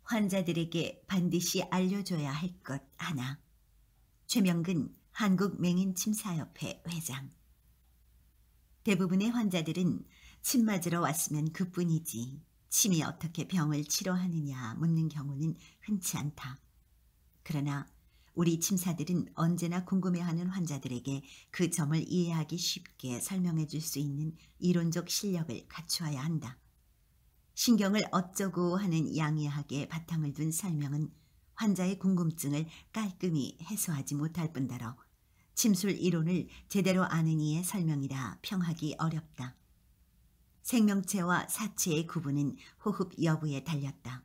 환자들에게 반드시 알려줘야 할 것 하나. 최명근 한국맹인침사협회 회장. 대부분의 환자들은 침 맞으러 왔으면 그뿐이지 침이 어떻게 병을 치료하느냐 묻는 경우는 흔치 않다. 그러나 우리 침사들은 언제나 궁금해하는 환자들에게 그 점을 이해하기 쉽게 설명해 줄 수 있는 이론적 실력을 갖추어야 한다. 신경을 어쩌고 하는 양이하게 바탕을 둔 설명은 환자의 궁금증을 깔끔히 해소하지 못할 뿐더러 침술 이론을 제대로 아는 이의 설명이라 평하기 어렵다. 생명체와 사체의 구분은 호흡 여부에 달렸다.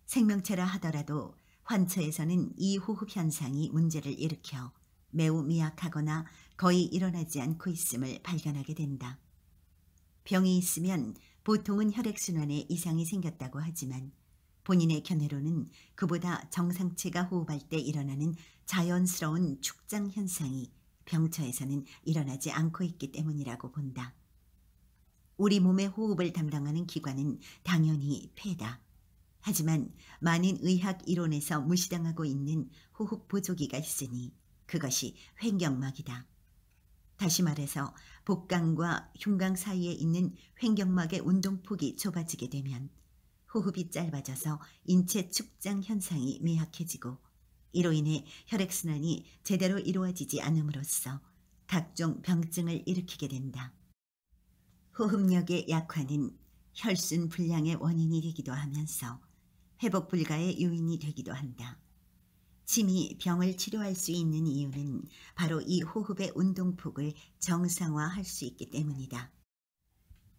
생명체라 하더라도 환처에서는 이 호흡 현상이 문제를 일으켜 매우 미약하거나 거의 일어나지 않고 있음을 발견하게 된다. 병이 있으면 보통은 혈액순환에 이상이 생겼다고 하지만 본인의 견해로는 그보다 정상체가 호흡할 때 일어나는 자연스러운 축장 현상이 병처에서는 일어나지 않고 있기 때문이라고 본다. 우리 몸의 호흡을 담당하는 기관은 당연히 폐다. 하지만 많은 의학 이론에서 무시당하고 있는 호흡 보조기가 있으니 그것이 횡격막이다. 다시 말해서 복강과 흉강 사이에 있는 횡격막의 운동폭이 좁아지게 되면 호흡이 짧아져서 인체 축장 현상이 미약해지고 이로 인해 혈액순환이 제대로 이루어지지 않음으로써 각종 병증을 일으키게 된다. 호흡력의 약화는 혈순 불량의 원인이 되기도 하면서 회복 불가의 요인이 되기도 한다. 침이 병을 치료할 수 있는 이유는 바로 이 호흡의 운동폭을 정상화할 수 있기 때문이다.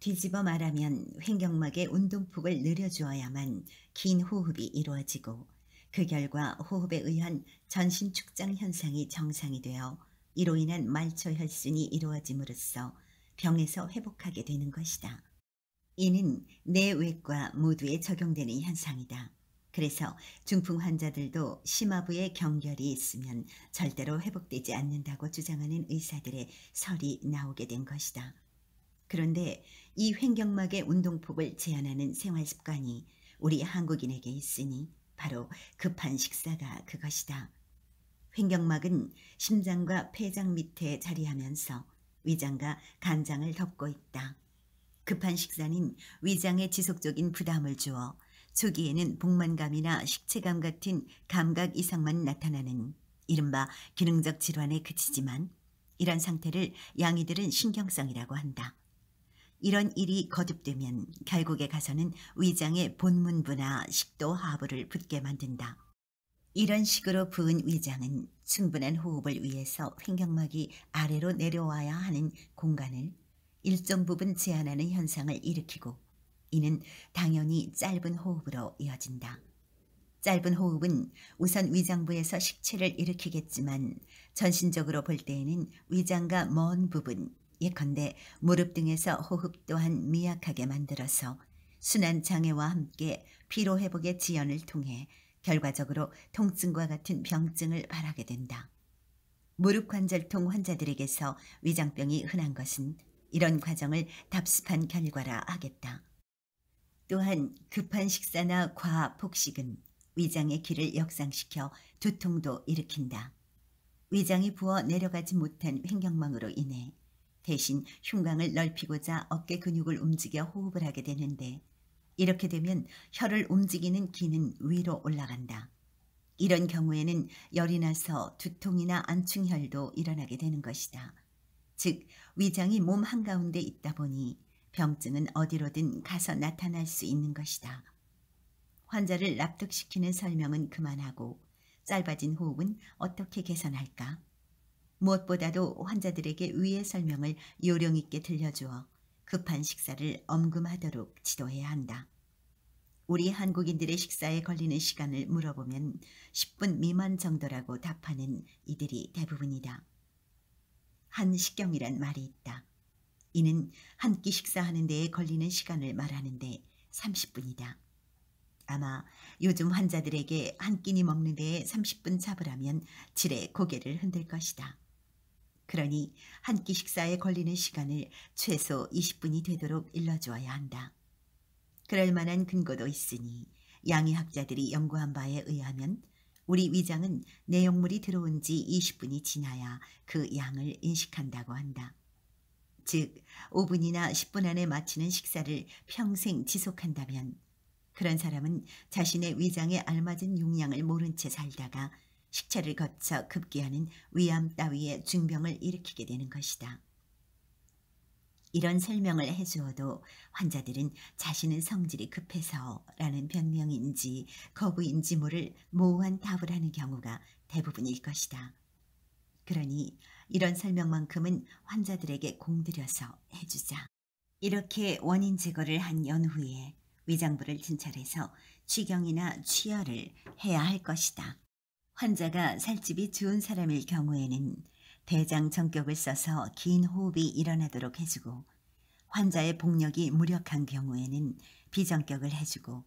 뒤집어 말하면 횡격막의 운동폭을 늘려주어야만 긴 호흡이 이루어지고 그 결과 호흡에 의한 전신 축장 현상이 정상이 되어 이로 인한 말초 혈순이 이루어짐으로써 병에서 회복하게 되는 것이다. 이는 내외과 모두에 적용되는 현상이다. 그래서 중풍 환자들도 심하부에 경결이 있으면 절대로 회복되지 않는다고 주장하는 의사들의 설이 나오게 된 것이다. 그런데 이 횡격막의 운동폭을 제한하는 생활 습관이 우리 한국인에게 있으니 바로 급한 식사가 그것이다. 횡격막은 심장과 폐장 밑에 자리하면서 위장과 간장을 덮고 있다. 급한 식사는 위장에 지속적인 부담을 주어 초기에는 복만감이나 식체감 같은 감각 이상만 나타나는 이른바 기능적 질환에 그치지만 이런 상태를 양이들은 신경성이라고 한다. 이런 일이 거듭되면 결국에 가서는 위장의 본문부나 식도 하부를 붓게 만든다. 이런 식으로 부은 위장은 충분한 호흡을 위해서 횡격막이 아래로 내려와야 하는 공간을 일정 부분 제한하는 현상을 일으키고 이는 당연히 짧은 호흡으로 이어진다. 짧은 호흡은 우선 위장부에서 식체를 일으키겠지만 전신적으로 볼 때에는 위장과 먼 부분, 예컨대 무릎 등에서 호흡 또한 미약하게 만들어서 순환장애와 함께 피로회복의 지연을 통해 결과적으로 통증과 같은 병증을 발하게 된다. 무릎 관절통 환자들에게서 위장병이 흔한 것은 이런 과정을 답습한 결과라 하겠다. 또한 급한 식사나 과폭식은 위장의 기를 역상시켜 두통도 일으킨다. 위장이 부어 내려가지 못한 횡격막으로 인해 대신 흉곽을 넓히고자 어깨 근육을 움직여 호흡을 하게 되는데 이렇게 되면 혀를 움직이는 기는 위로 올라간다. 이런 경우에는 열이 나서 두통이나 안충혈도 일어나게 되는 것이다. 즉 위장이 몸 한가운데 있다 보니 병증은 어디로든 가서 나타날 수 있는 것이다. 환자를 납득시키는 설명은 그만하고 짧아진 호흡은 어떻게 개선할까? 무엇보다도 환자들에게 위의 설명을 요령 있게 들려주어 급한 식사를 엄금하도록 지도해야 한다. 우리 한국인들의 식사에 걸리는 시간을 물어보면 10분 미만 정도라고 답하는 이들이 대부분이다. 한식경이란 말이 있다. 이는 한 끼 식사하는 데에 걸리는 시간을 말하는데 30분이다. 아마 요즘 환자들에게 한 끼니 먹는 데에 30분 잡으라면 지레 고개를 흔들 것이다. 그러니 한 끼 식사에 걸리는 시간을 최소 20분이 되도록 일러주어야 한다. 그럴 만한 근거도 있으니 양의학자들이 연구한 바에 의하면 우리 위장은 내용물이 들어온 지 20분이 지나야 그 양을 인식한다고 한다. 즉 5분이나 10분 안에 마치는 식사를 평생 지속한다면 그런 사람은 자신의 위장에 알맞은 용량을 모른 채 살다가 식체를 거쳐 급기야는 위암 따위의 중병을 일으키게 되는 것이다. 이런 설명을 해주어도 환자들은 자신은 성질이 급해서라는 변명인지 거부인지 모를 모호한 답을 하는 경우가 대부분일 것이다. 그러니 이런 설명만큼은 환자들에게 공들여서 해주자. 이렇게 원인 제거를 한 연후에 위장부를 진찰해서 취경이나 취열을 해야 할 것이다. 환자가 살집이 좋은 사람일 경우에는 대장 정격을 써서 긴 호흡이 일어나도록 해주고 환자의 복력이 무력한 경우에는 비정격을 해주고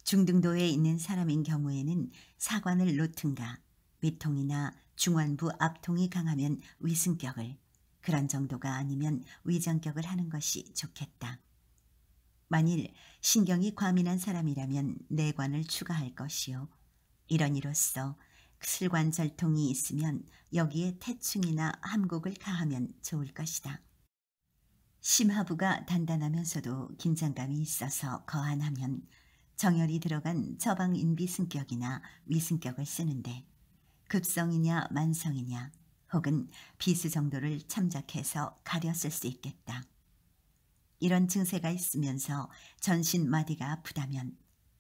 중등도에 있는 사람인 경우에는 사관을 놓든가 위통이나 중환부 압통이 강하면 위승격을, 그런 정도가 아니면 위정격을 하는 것이 좋겠다. 만일 신경이 과민한 사람이라면 내관을 추가할 것이요. 이런 이로써 슬관절통이 있으면 여기에 태충이나 함곡을 가하면 좋을 것이다. 심하부가 단단하면서도 긴장감이 있어서 거한하면 정열이 들어간 처방인비승격이나 위승격을 쓰는데 급성이냐 만성이냐 혹은 비수 정도를 참작해서 가려 쓸 수 있겠다. 이런 증세가 있으면서 전신 마디가 아프다면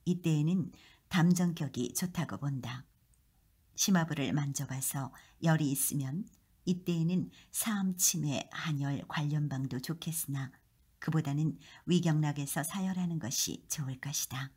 이때에는 담정격이 좋다고 본다. 심하부를 만져봐서 열이 있으면 이때에는 사암침해, 한열, 관련방도 좋겠으나 그보다는 위경락에서 사열하는 것이 좋을 것이다.